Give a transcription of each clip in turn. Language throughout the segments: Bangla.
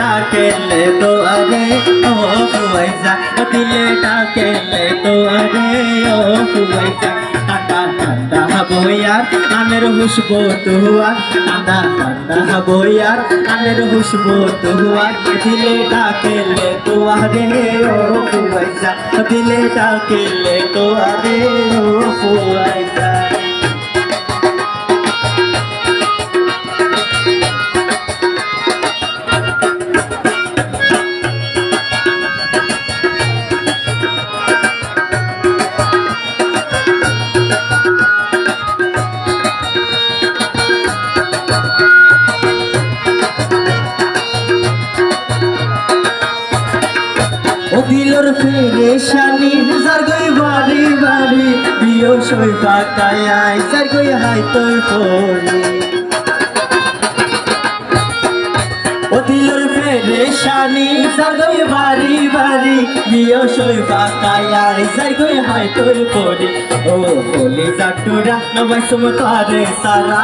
ডাকেলে তো আরে ও ফুয়াইজা দিলে ডাকেলে তো আরে ও ফুয়াইজা ঠান্ডা ঠান্ডা বইয়ার আনের হুসবো তুয়ার ঠান্ডা ঠান্ডা বইয়ার আনের হুসবো তুয়ার দিলে ডাকেলে তো আরে ও ফুয়াইজা দিলে ডাকেলে তো আরে ও ফুয়াইজা দিলর ফেরেশানি জারগই বাড়ি বাড়ি বিও সই পাকায় জারগই হাই তোর পড়ি ও দিলর ফেরেশানি জারগই বাড়ি বাড়ি বিও সই পাকায় জারগই হাই তোর পড়ি ও বলি জাটুরা নবাই সুম তোরে সারা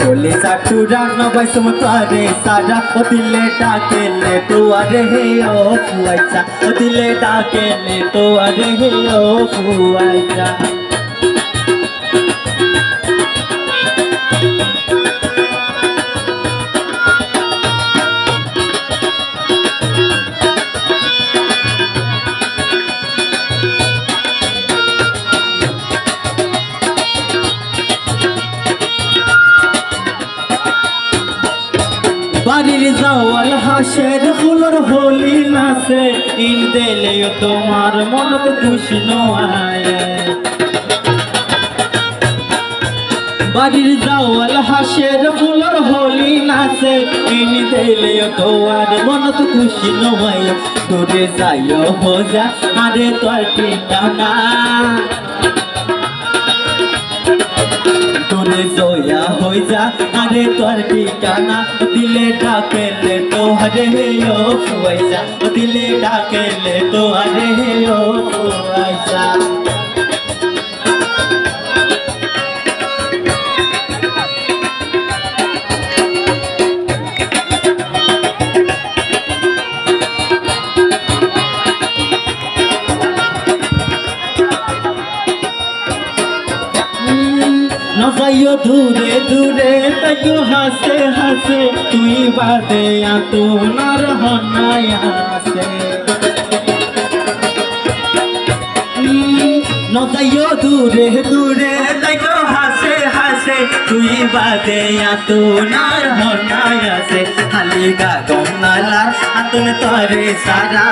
बोले साटूरा नबाई सुम तारे सारा ओ दिले डाकेले तो अरे हे ओ फुआइसा ओ दिले डाकेले तो अरे हे ओ फुआइसा বাড়ির যাওয়াল হাসের ফুলর হোলি নাচে ইন দিলে তোমার মনত খুশি নয় বাড়ির যাওয়াল হাসের ফুলর হোলি নাচে ইন দিলে তোমার মনত খুশি নয় তোরে যাইও হোজা আরে তোর ঠিকানা তোরে জয়া হই যা আরে তোর ঠিকানা দিলে ডাকেলে তো আরে ও ফুয়াইজা দিলে ডাকেলে তো আরে ও ফুয়াইজা नजाइयो दूरे दूरे तैयो हंसे हंसे तुई बादे या तू न रहना यहाँ से नजाइयो दूरे दूरे तैयो हंसे हंसे तुई बादे या तू न रहना यहाँ से हाली गा गमनाला आतुन तोरे सारा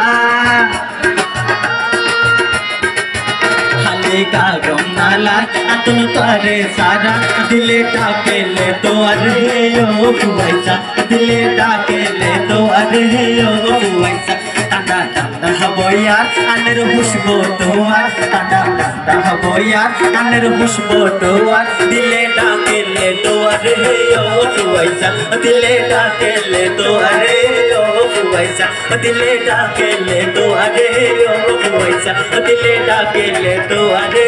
का गमनाला तुम तारे सारा दिले डाकेले तो अरे ओ फुआइसा दिले डाकेले तो अरे ओ फुआइसा टाटा टाटा हबोया अनर खुशबू तोआर टाटा टाटा हबोया अनर खुशबू तोआर दिले डाकेले तो अरे ओ फुआइसा दिले डाकेले तो अरे ओ फुआइसा दिले डाकेले तो अरे ओ फुआइसा दिले डाकेले तो अरे